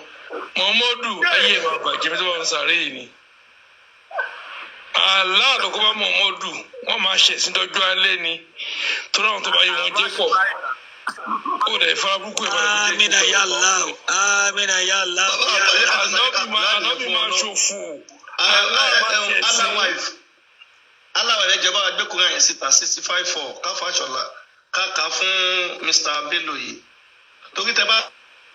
Muhammadu ayé máa bàjẹ́ mi tó bá ń sàárè yìí ni. Allah ló kó bá Muhammadu wọ́n máa ṣẹ̀sìn dọ́jú alẹ́ ni tó náà tó bá yẹ wọn jẹ́ pọ̀. Ó dẹ̀ fara burúkú ẹ̀ bára jẹ́ Amina ya Allah. Amina ya Allah. Ànábì máa ṣòfò. aláwọ̀ ẹ̀ jọba agbẹ́kùnrin àyẹ̀ síta 65:4 káfàṣọlá káàkà fún Mr. Bello yìí torí tẹ bá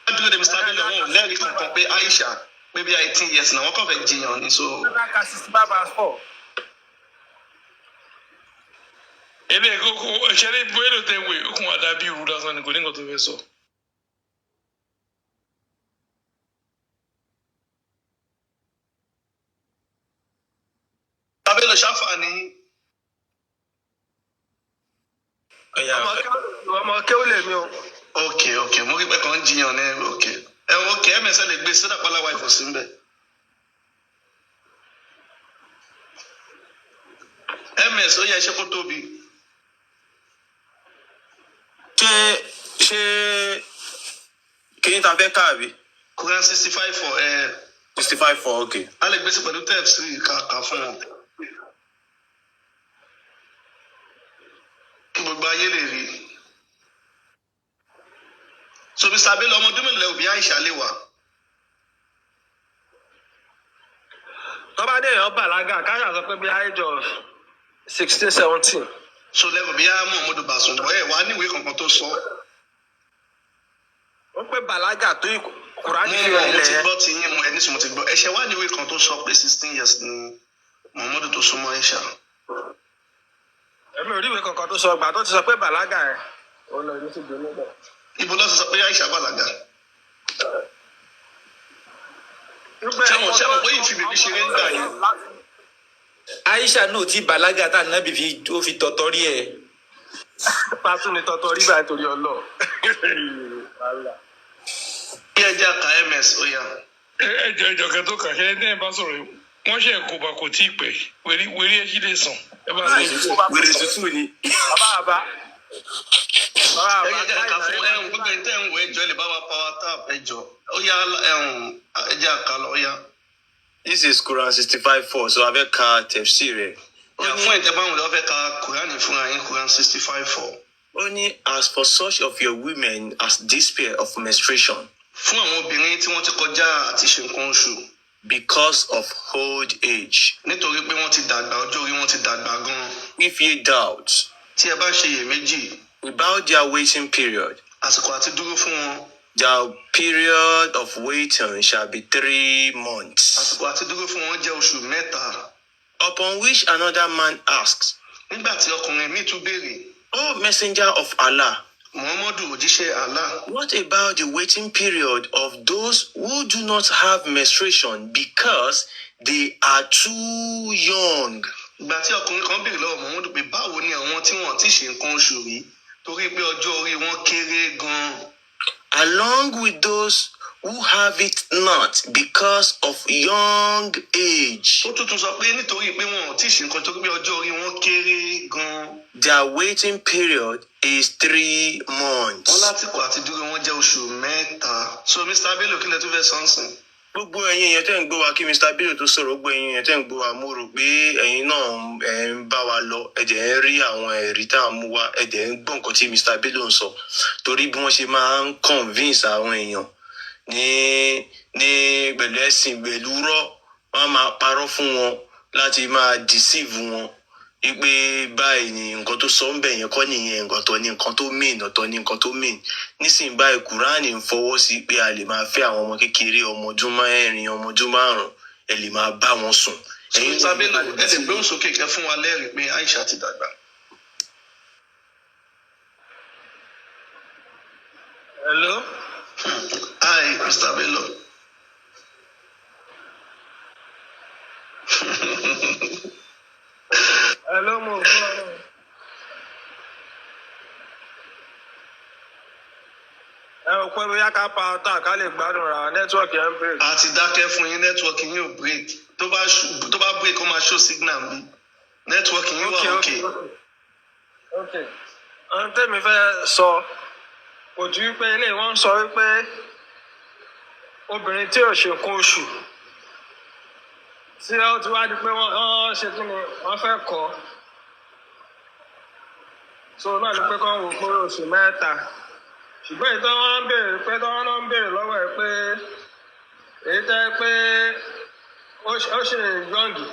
dúró de Mr. Bello wọn ò lẹ́rìí kankan pé Aisha pé bí 18 years náà wọ́n kàn fẹ́ jiyàn ní so. 65:4. Ilé ìkókó ìṣẹ́lẹ̀ Bello tẹ wé okùn àdàbí irú lásán ni kò ní nǹkan tó fẹ́ sọ. Bello ṣáfà ni. Ọmọ kéwù lèmi o. Okay, mo rí pé kan jiyàn ní okay. Okay, MS lè gbé sódà pàlàwà ìfọ̀sí ń bẹ̀. MS ó yẹ iṣẹ́ kó tóbi. ṣé kí ni ta fẹ́ káàbí? Quran 65 for 65 for okay. a lè gbé sí pẹ̀lú tẹ́ẹ̀sì kà fún wọn. Kí gbogbo ayé lè rí. So Mr. Bello ọmọ ọdún mélòó òbí Aisha lè wà? Tọ́ba dé èèyàn bàlágà káyà sọ pé bí age of 16, 17. So lẹ́gùn bí Muhammadu bá sùn bọ́ ẹ̀ wá níwèé kankan tó sọ. Wọ́n pé bàlágà tó Kùránì fi mo ilẹ̀ ti yẹn. gbọ́ ti yín ẹni sùn mo ti gbọ́. Ẹ̀ṣẹ̀ wá níwèé kan tó sọ pé 16 years ni Muhammadu tó súnmọ́ Aisha. Èmi ò rí ìwé kankan tó sọ gbà tó ti sọ pé bàlágà ẹ̀. Ó lọ ìlú ti dùn níbẹ̀. Ibo ló ti sọ pé Aisha bàlágà? Ṣé mo pé ìfi bèbí ṣeré ń gbà yẹn? Aisha náà ti bàlágà tá nàbì fi tọ̀tọ̀ rí ẹ̀. Pàtó ni tọ̀tọ̀ rí báyìí torí ọlọ́. Bí ẹja ka MS ó yá. ẹjọ kẹ tó kà ṣe ẹ bá sọ̀rọ̀ yìí wọn ṣe kó bá kò tí ì pẹ́ wẹrí ẹ sì lè sàn ẹ bá lè sọ. wèrè tútù ni. Bàbá. Ẹja ká fún gbogbo ẹni tẹ́ ń wọ ẹjọ́ lè bá wa power tap ẹjọ́. Ó yá ẹja ká lọ ó yá. This is Quran 65:4, so I fẹ́ ka tafsir rẹ̀. Yà fún ẹ̀jẹ̀ báwọn lọ́wọ́ fẹ́ ka Quran fúnra yín Quran 65:4. Ó ní as for such of your women as despair of menstruation. Fún àwọn obìnrin tí wọ́n ti kọjá àti ṣe nǹkan oṣù. Because of old age. Nítorí pé wọ́n ti dàgbà ọjọ́ orí wọn ti dàgbà gan. If ye doubt. Tí ẹ bá ṣe iyèméjì. About their waiting period. Àsìkò àti dúró fún wọn. Their period of waiting shall be 3 months. Àsìkò àti dúró fún wọn jẹ́ oṣù mẹ́ta. Upon which another man asks. Nígbà tí ọkùnrin mi tún béèrè. O messenger of Allah. Muhammadu òjíṣẹ́ Allah. What about the waiting period of those who do not have menstruation because they are too young? Ìgbà tí ọkùnrin kan béèrè lọ́wọ́ Muhammadu pé báwo ni àwọn tí wọ́n ti ṣe nǹkan oṣù rí torí pé ọjọ́ orí wọn kéré gan. Along with those who have it not because of young age. Ó tuntun sọ pé nítorí pé wọn ò tí ì ṣe nǹkan torí pé ọjọ́ orí wọn kéré gan. Their waiting period is 3 months. Wọ́n lásìkò àti dúró wọn jẹ́ oṣù mẹ́ta. So Mr. Bello kí lẹ tún fẹ́ sọ́nsìn? Gbogbo ẹ̀yin èèyàn tẹ́ ń gbọ́ wa kí Mr. Bello tó sọ̀rọ̀ gbogbo ẹ̀yin èèyàn tẹ́ ń gbọ́ wa mo rò pé ẹ̀yin náà ẹ̀ ń bá wa lọ ẹ̀dẹ̀ ń rí àwọn ẹ̀rí tá à ń mú wa ẹ̀dẹ̀ ń gbọ́ nǹkan tí Mr. Bello ń sọ torí bí wọ́n ṣe máa ń convince àwọn èèyàn ní pẹ̀lú ẹ̀sìn pẹ̀lú rọ́ wọ́n máa parọ́ fún wọn láti máa deceive wọn wípé báyìí ni nǹkan tó sọ ń bẹ̀ yẹn kọ́ nìyẹn ọ̀tọ̀ ni nǹkan tó mean ọ̀tọ̀ ni nǹkan tó mean nísìnyí báyìí Kùránì ń fọwọ́ sí pé a lè máa fẹ́ àwọn ọmọ kékeré ọmọ ọdún 4 ọmọ ọdún 5 ẹ lè máa bá wọn sùn. Mr. Bello ẹ lè gbóhùn sókè kẹ́ fún wa lẹ́rìí pé Aisha ti dàgbà. Hello. Hi, Mr. Bello. Hello, mo. Ẹ ò pẹ́ bóyá ká pa ọ̀tá ká lè gbádùn ra nẹ́tíwọ̀kì ẹ̀ ń break. A ti dákẹ́ fún yín nẹ́tíwọ̀kì yín ò break. Tó bá break ó máa show signal bí. Nẹ́tíwọ̀kì yín wà òkè. Ok. Ohun tẹ́mi fẹ́ sọ kò ju wípé eléyìí wọ́n ń sọ wípé obìnrin tí ò ṣe nǹkan oṣù tí ó ti wá di pé wọ́n ṣe kí ni wọ́n fẹ́ kọ́ so náà ni pé kọ́ wò pé oṣù mẹ́ta ṣùgbọ́n èyí tó wọ́n ń béèrè pé tó wọ́n ń béèrè lọ́wọ́ ẹ̀ pé èyí tẹ́ pé ó ṣe yọ̀ǹgì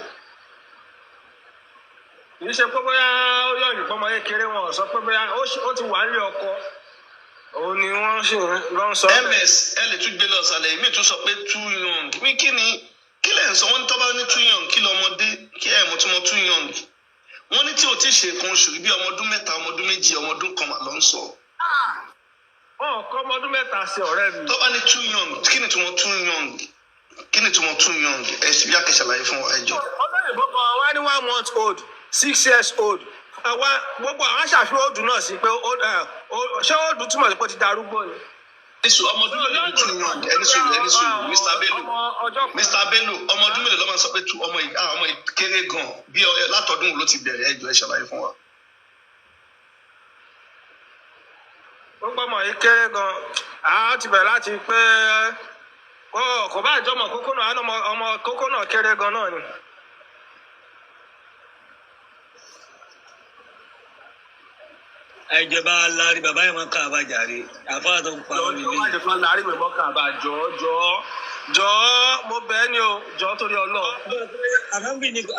kì í ṣe pé bóyá ó yọ̀ǹgì pọ́nmọ kékeré wọn sọ pé bóyá ó ti wà nílé ọkọ òun ni wọ́n ṣe lọ́n sọ. MS ẹ lè tún gbé lọ sàlẹ̀ èmi tún sọ pé too young mi kí lẹ̀ ń sọ wọ́n ní tọ́ bá ní too young kí lọ́mọdé kí ẹ̀ mo tún mọ too young wọ́n ní tí o ti ṣe nǹkan oṣù bí ọmọ ọdún 3 ọmọ ọdún 2 ọmọ ọdún 1 mà ló ń sọ. Kọ́ ọmọ ọdún 3 sí ọ̀rẹ́ mi. Tọ́ bá ní too young kí ni túmọ̀ too young kí ni túmọ̀ too young ẹ sì bí àkẹ́ṣàlàyé fún ẹjọ́. ọlọ́yìn wá ní 1 month old 6 years old àwa gbogbo àwọn aṣàfihàn òdù náà sí pé ṣé òdù túmọ̀ sí pé ó ti darúgbó ni. ọmọ ọdún mélòó ni 2 months ẹni sùúrù Mr. Bello ọmọ ọdún mélòó ló máa ń sọ pé ọmọ ìkéré gan bí látọdún ló ti bẹ̀rẹ̀ ẹjọ́ ẹ ṣàlàyé fún wa. gbogbo ọmọ yìí kéré gan àwọn ti bẹ̀rẹ̀ láti pé kò bá ìjọmọ kókó náà ọmọ kókó náà kéré gan náà ni. ẹjẹ bá lárí bàbá yẹn máa ń ká àbájáde àfáà tó ń pa ọ nílé. jọ̀ọ́ má jẹ́ fún lárí mi mọ́ ká àbá jọ̀ọ́ mo bẹ̀ ni o jọ̀ọ́ torí Ọlọ́run.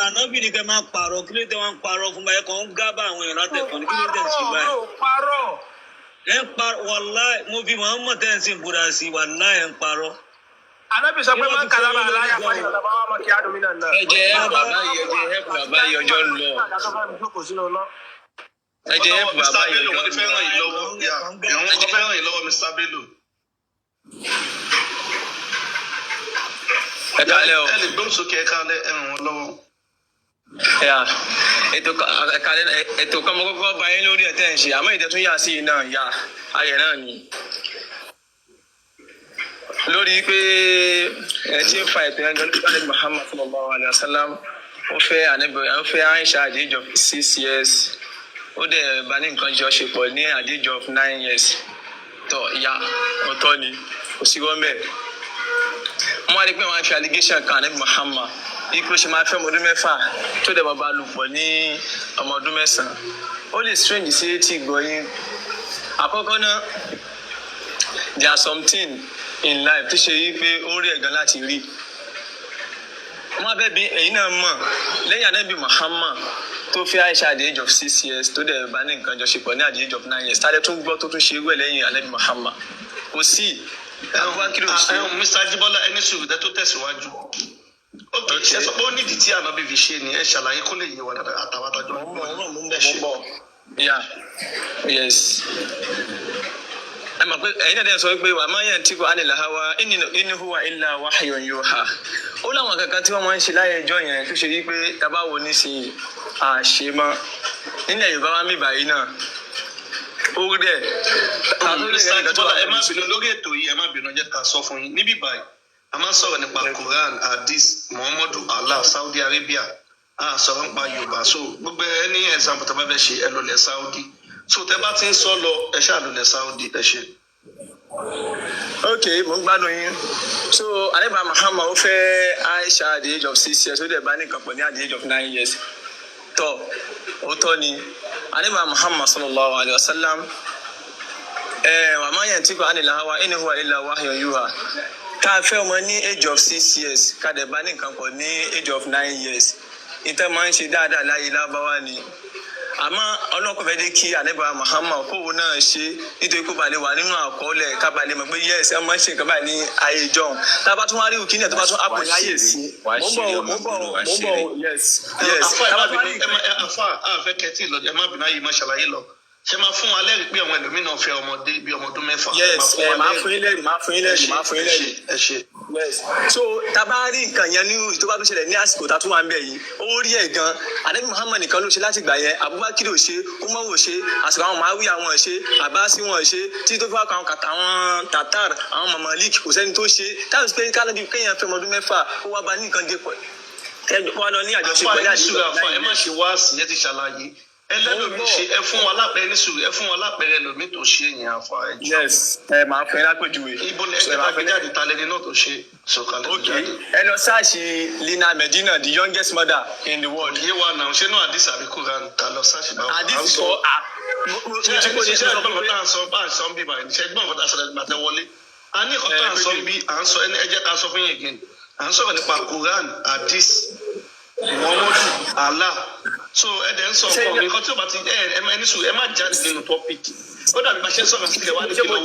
ànábì ni kẹ́ máa pààrọ̀ kí ló dé wọn pààrọ̀ fún báyẹn kan ń gábà àwọn èèyàn látẹ̀kọ́ ní kí ló dé sí báyìí. ẹ ń parọ́ wàláì mo fi Muhammad tẹ́ ń sìn búra sí wàláì ẹ ń parọ́. Ànábì sọ pé máa ń kàlá máa láyà fún ìyàtọ̀ bá wà máa kí á domínà náà. ẹ jẹ́ bàbá yìí ọjọ́ ń lọ. ẹ jẹ́ bàbá yìí ọjọ́ ń lọ. wọ́n fẹ́ràn yìí lọ́wọ́ Mr. Bello. ẹ kálẹ́ o. ẹ lè gbóhùn sókè ẹ kálẹ́ ẹ ràn wọ́n lọ́wọ́. ètò kan mo kọ́kọ́ bá yín lórí ẹ̀ tẹ́ ń ṣe àmọ́ ìtẹ́tún yà sí iná ìyá ayẹ̀ náà ni. lórí pé ẹ ti ń fa ìpínlẹ̀ lórí Muhammad sallallahu alaihi wasallam ó fẹ́ Aisha at the age of 6 years ó dẹ̀ bá ní nǹkan jọ ṣe pọ̀ ní at the age of 9 years tọ́ ìyá ọ̀tọ̀ ni kò sí wọ́n bẹ́ẹ̀. wọ́n wá rí pé wọ́n á fi allegation kan Ànábì Muhammad ikú ṣe máa fẹ́ ọmọ ọdún mẹ́fà tó dẹ̀ bàbá lù pọ̀ ní ọmọ ọdún mẹ́sàn-án ó lè strange sí etí gbọ́yìn. àkọ́kọ́ náà there are something in life tó ṣe yí pé ó rí ẹ̀gán láti rí. wọ́n bẹ́ẹ̀ bí èyí náà mọ̀ lẹ́yìn Ànábì Muhammad tó fi Aisha at the age of 6 years tó dẹ̀ bá ní nǹkan jọṣepọ̀ ní at the age of 9 years tálẹ́ tún gbọ́ tó tún ṣe wẹ̀ lẹ́yìn Ànábì Muhammad kò sí. Mr. Ajibola ẹni sùúrù dẹ́ tó tẹ̀síwájú. ok ẹ sọ pé ó nídìí tí ànábì fi ṣe ni ẹ ṣàlàyé kó lè yé wa dáadáa àtàwọn àtàjọ yes ẹ mọ̀ pé ẹ̀yin náà dẹ̀ sọ pé wà máa yẹn tí kò ánìlà hawa in huwa illa wahyun yuha ó láwọn kankan tí wọ́n máa ń ṣe láyé ẹjọ́ yẹn tó ṣe yí pé tábà wo nísìnyí àṣemọ́ nílẹ̀ Yorùbá wa mí báyìí náà ó rí dẹ̀. ẹ má bínú lórí ètò yìí ẹ má bínú jẹ́ ká sọ fún yín níbí báyìí a máa ń sọ̀rọ̀ nípa Quran hadith Muhammadu Allah Saudi Arabia a sọ̀rọ̀ nípa Yorùbá so gbogbo ẹni example tó bá fẹ́ ṣe ẹ lọ lẹ̀ Saudi so tẹ bá ti ń sọ lọ ẹ ṣáà lọ lẹ̀ Saudi ẹ ṣe. ok mo ń gbádùn yín so Ànábì Muhammad ó fẹ́ Aisha at the age of 6 years ó dẹ̀ bá nìkan pọ̀ ní at the age of 9 years tọ́ òótọ́ ni Ànábì Muhammad sallallahu alayhi wa sallam wà máa yẹn tí kò ánìlà hawa in huwa illa wahyun yuha ká fẹ́ ọmọ ní age of 6 years ká dẹ̀ bá nìkan pọ̀ ní age of 9 years ìtẹ́ máa ń ṣe dáadáa láyé lábáwá ni àmọ́ ọlọ́kọ̀ fẹ́ dé kí Ànábì Muhammad kóun náà ṣe nítorí kó balẹ̀ wà nínú àkọọ́lẹ̀ ká balẹ̀ mọ̀ pé yes ẹ máa ń ṣe nǹkan báyìí ní ayé john tá a bá tún wá rí òkè náà tó bá tún àpò ní ayé sí mo ń bọ̀ yes. àfa àfẹ́ kẹtì lọ ẹ má bínú ayé má ṣàlàyé lọ ṣe máa fún wa lẹ́rìí pé àwọn ẹlòmíràn fẹ́ ọmọdé bíi ọmọ ọdún mẹ́fà. yes máa fún yín lẹ́rìí. ẹ ṣe. yes so tá a bá rí nǹkan yẹn ní tó bá tún ṣẹlẹ̀ ní àsìkò tá a tún wà ń bẹ̀ yìí ó rí ẹ̀ gan Ànábì Muhammad nìkan ló ṣe láti gbà yẹn Abubakar ò ṣe Umar ò ṣe àsìkò àwọn Muawi àwọn ṣe Abasi wọn ṣe tí tó fi wá kan àwọn Tatar àwọn Mamalik kò sẹ́ni tó ṣe táwọn pé kálọ́bí kéèyàn fẹ́ ọmọ ọdún mẹ́fà ó wá bá ní nǹkan dé pọ̀ wọ́n lọ ní àjọṣepọ̀ ní àdìgbò ẹ má ṣe wá sí ẹ ti ṣàlàyé ẹlẹ́lòmí ṣe ẹ fún wa lápẹ̀rẹ̀ ní sùúrù ẹ fún wa lápẹ̀rẹ̀ lòmí tó ṣe yẹn àfa ẹ jù. yes máa fún ẹ lápèjúwe. ibo ẹ jẹ́ bá gbé jáde ta lẹni náà tó ṣe sọ̀kalẹ̀ jáde. ẹ lọ sáàṣì Lina Medina the youngest mother in the world. yé wa náà ṣé náà àdìs àbí Quran ta lọ sáàṣì báwo. àdìs kọ ṣe ẹgbọ́n kọ́tà ń sọ bá ń sọ bí báyìí ṣe ẹgbọ́n kọ́tà sọ̀rọ̀ ìgbà tẹ wọlé. a ní kọ́tà ń sọ bí à ń sọ ẹ jẹ́ ká sọ fún yín again à ń sọ̀rọ̀ nípa Quran àdìs Muhammadu Allah so ẹ dẹ̀ ń sọ ọkọ mi nǹkan tí o bá ti ẹ má ní sùn ẹ má jáde nínú topic ó dàbí bá ṣe ń sọ̀rọ̀ sílẹ̀ wá ní kí ló wà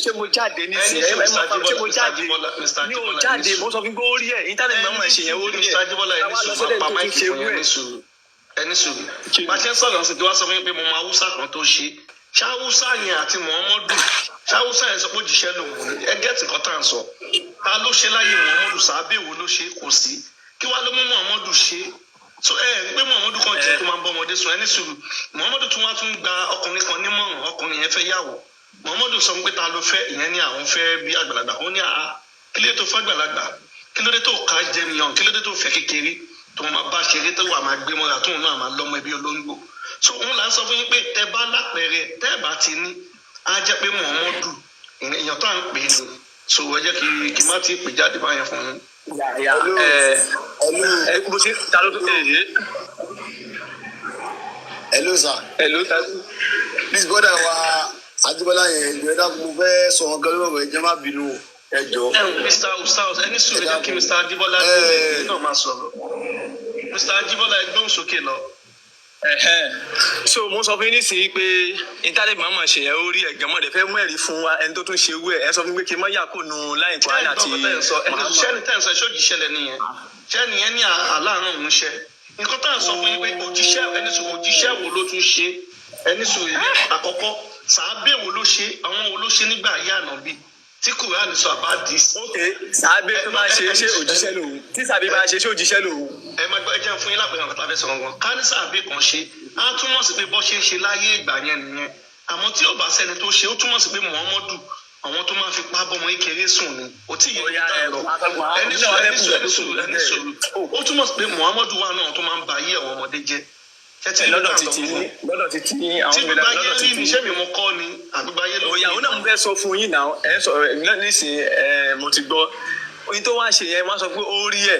ṣé mo jáde nísìnyí ẹ máa fọ ṣé mo jáde ní o jáde mo sọ fún gbé orí ẹ íńtánẹ́ẹ̀tì máa ń ṣe yẹn orí ẹ ẹni sùn máa pa máìkì fún yẹn ẹni sùn bá ṣe ń sọ̀rọ̀ sí ti wá sọ fún yín pé mo máa Haúsá kan tó ṣe ṣáwúsá yẹn àti Muhammadu ṣáwúsá yẹn sọ pé òjìṣẹ́ lòun ẹ gẹ́tì kan tá à ń sọ ta ló ṣe láyé Muhammadu sàábẹ̀ wo ló ṣe kò sí kí wàá ló mú Muhammadu ṣe so pé Muhammadu kan jẹ́ tó máa ń bọ́ ọmọdé sùn ẹni sùúrù Muhammadu tún wá tún gba ọkùnrin kan nímọ̀ràn ọkùnrin yẹn fẹ́ yàwó Muhammadu sọ pé ta ló fẹ́ ìyẹn ní àwọn fẹ́ bí àgbàlagbà ó ní kí ló dé tó fẹ́ àgbàlagbà kí ló dé tó ká jẹmíyàn kí ló dé tó fẹ́ kékeré tó máa bá ṣeré tó wà máa gbé mọ́ra tóun náà máa lọ́mọ ẹbí olóńgbò so òun là ń sọ fún yín pé tẹ bá lápẹẹrẹ tẹ bá ti ní á jẹ́ pé Muhammadu èèyàn tó à ń pè é ni so ẹ jẹ́ kí má ti pè jáde báyẹn fún un. Hello sir. Hello sir. Please brother wa Ajibola yẹn ìjọba mo fẹ́ sọ ọ̀gá lọ́wọ́ ẹ jẹ́ má bínú ẹ jọ̀ọ́. Mr. Ustaz ẹni sùn jẹ́ kí Mr. Ajibola náà máa sọ̀rọ̀ Mr. Ajibola ẹgbẹ́ òsókè lọ. So mo sọ fún yín nísìnyí pé ìtàlẹ̀ màmá ṣe yẹn ó rí ẹ̀gbọ́n mọ́dẹ fẹ́ mú ẹ̀rí fún wa ẹni tó tún ṣe wú ẹ̀ sọ fún mi pé kí n má yà kó nu láì kó àyà ti ṣẹ́ni tẹ́ ń sọ ṣóòjì ṣẹlẹ̀ nìyẹn ṣẹ́ni yẹn ní aláàánú òun ṣẹ́ nǹkan tá à ń sọ fún yín pé òjíṣẹ́ wo ló tún ṣe ẹni sùn àkọ́kọ́ sàábẹ̀ wo ló ṣe àwọn wo ló ṣe nígbà ayé Ànábì tí Kùránì sọ àbá dì í. ok sàábẹ̀ tó bá ṣe òjíṣẹ́ lòun tí sàábẹ̀ bá ṣe òjíṣẹ́ lòun. ẹ máa gbọ́ ẹ jẹ́ fún yín lápẹ̀rẹ̀ ọ̀tá fẹ́ sọ̀rọ̀ wọn ká ní sàábẹ̀ kan ṣe á túmọ̀ sí pé bọ́ ṣe ń ṣe láyé ìgbà yẹn nìyẹn àmọ́ tí ò bá sẹ́ni tó ṣe ó túmọ̀ sí pé Muhammadu àwọn tó máa fi pa bọ́mọ kékeré sùn ni ó tí yẹ kí tá lọ ẹni sùúrù ó túmọ̀ sí pé Muhammadu wà náà tó máa ń ba ayé àwọn ọmọdé jẹ́ lọ́dọ̀ títí àwọn tí gbogbo ayé rí ni iṣẹ́ mi mo kọ́ ni àgbègbè ayé lọ́wọ́. òyàwó náà mo fẹ́ sọ fún yín náà ẹ sọ nísìnyí mo ti gbọ́ oyin tó wá ṣe yẹn wọ́n sọ pé ó rí ẹ̀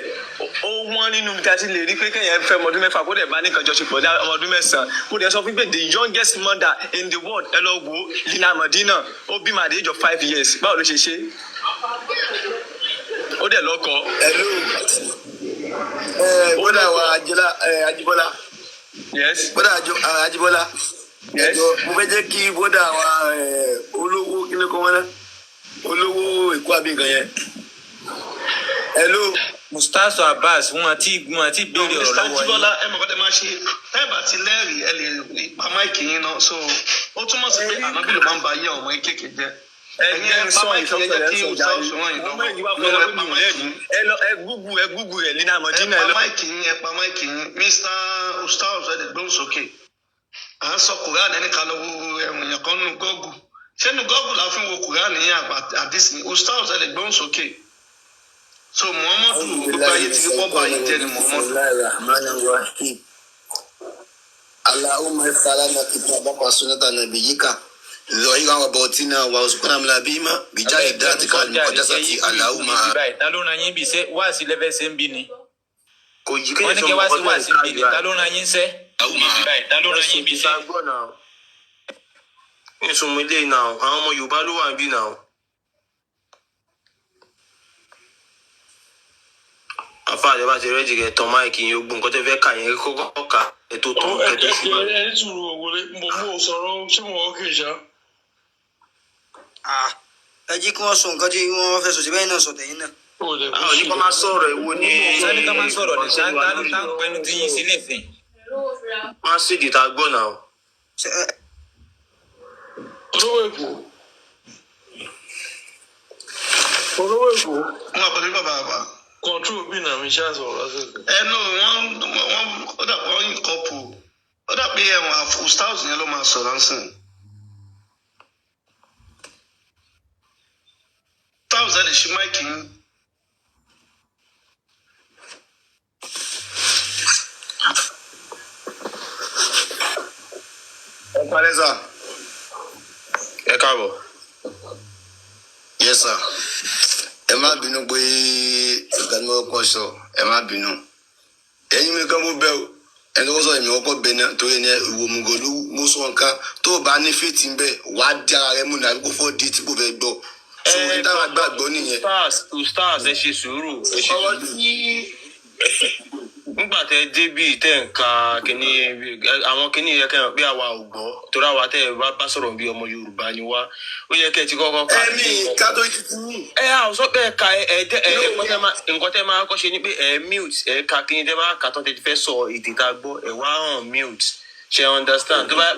ó wọ́n nínú bí a ti lè rí pé kéèyàn fẹ́ ọmọdún mẹ́fà kó dẹ̀ bá nìkan jọṣepọ̀ dá ọmọdún mẹ́sàn-án mo dẹ̀ sọ fún pé the youngest mother in the world ẹ lọ wo Lina Madina ó bímọ at the age of 5 years báwo ló ṣe ṣe ó dẹ̀ lọ́kọ. bọ́dà wa Ajibola. Yes. bọ́dà Ajibola. Yes. mo fẹ́ jẹ́ kí bọ́dà wa olówó kí ni kò wọ́n náà Olowo-eko àbí nǹkan yẹn. Hello. Mustafa Abbas wọn ti béèrè ọ̀rọ̀ lọ́wọ́ yín. Mr. Ajibola ẹ mọ̀ kọ́ tẹ máa ṣe táìbà ti lẹ́rìí ẹ lè pa máìkì yín náà so ó túmọ̀ sí pé Ànábì ló máa ń ba ayé ọmọ yín kéèké jẹ́. ẹ̀yin ẹ pa máìkì yẹn jẹ́ kí Ustaz òṣùwọ̀n yìí lọ́wọ́ ẹ gúgù rẹ̀ Lina Madina ẹ pa máìkì yín Mr. Ustaz ẹ lè gbóhùn sókè à ń sọ Kùránì ẹni kan lọ́wọ́ ẹ̀wọ̀n yẹn kan nínú Google ṣé nu Google la fi wo Kùránì yẹn àdìsí Ustaz ẹ lè gbóhùn sókè. So Muhammadu gbogbo ayé ti rí pọ́pá yìí jẹ́ ni Muhammadu. Allahumma ifalana kitabaka sunnata nabiyyika ظهيرا وباطنا وارزقنا من بهما بجاه ذاتك المقدسة اللهم. ta ló ran yín bí iṣẹ́ wá sí lẹ́fẹ̀ẹ́ ṣe ń bí ni. kò jí wọ́n ní kí wá sí wá sí bí ni ta ló ran yín ṣẹ́. ta ló ran yín bí iṣẹ́. ìsúnmọ́ ilé náà àwọn ọmọ Yorùbá ló wà níbí náà. àfa àdébà ti rẹ́jì rẹ̀ tán máìkì yín ogun nǹkan tẹ́ fẹ́ kà yẹn kọ́kọ́ kà ètò tó kẹ́tọ́ sí wa. ẹ tùrù òwòlé mo sọ̀rọ̀ ṣé mo ọkẹ ìṣá. ẹ jí kí wọ́n sọ nǹkan tí wọ́n fẹ́ sọ sí bẹ́ẹ̀ náà sọ tẹ̀yìn náà. àwọn oníkọ́ máa sọ̀rọ̀ èwo ní. sani ká máa sọ̀rọ̀ ní sáńtánù tá ń pẹnu tí yín sí nísìn. wọ́n á sì dìtà gbọ́ náà. Olowo-eko. wọn àpẹẹrẹ bàbá àbá. Control bí na mi ṣáà sọ̀rọ̀ lásìkò. ẹnu wọn ó dà pé wọn yín kọ́pù ó dà pé ẹ̀wọ̀n Ustaz yẹn ló máa sọ̀rọ̀ ńsìn. Ustaz ẹ lè ṣí máìkì yín. ẹ parẹ́ sà. ẹ káàbọ̀. Yes sir. ẹ má bínú pé ìgbàlódé ọkọ sọ ẹ má bínú ẹ̀yin mi kan mo bẹ̀ o ẹni tó sọ èmi ọkọ bẹ náà torí ẹni ìwò mùgòlù mo sọ nǹkan tó o bá ní fètì ń bẹ wàá di ara rẹ mú ní àbíkó fọ́ di tí kò fẹ́ gbọ́ so ní táwọn àgbàgbọ́ nìyẹn. Ustaz ẹ ṣe sùúrù nígbà tẹ débì tẹ ń ka kínní àwọn kínní yẹ kẹrin pé àwa ò gbọ́ torí àwa tẹ bá sọ̀rọ̀ bí ọmọ Yorùbá ni wá ó yẹ kẹ ti kọ́kọ́ ká. ẹmí kátó ti ti ní. àwọn sọ pé ẹka nǹkan tẹ máa kọ́ ṣe ni pé mute ẹ̀ka kínní tẹ bá kà tán tẹ ti fẹ́ sọ èdè tá a gbọ́ ẹ̀ wá hàn mute ṣe understand tó bá.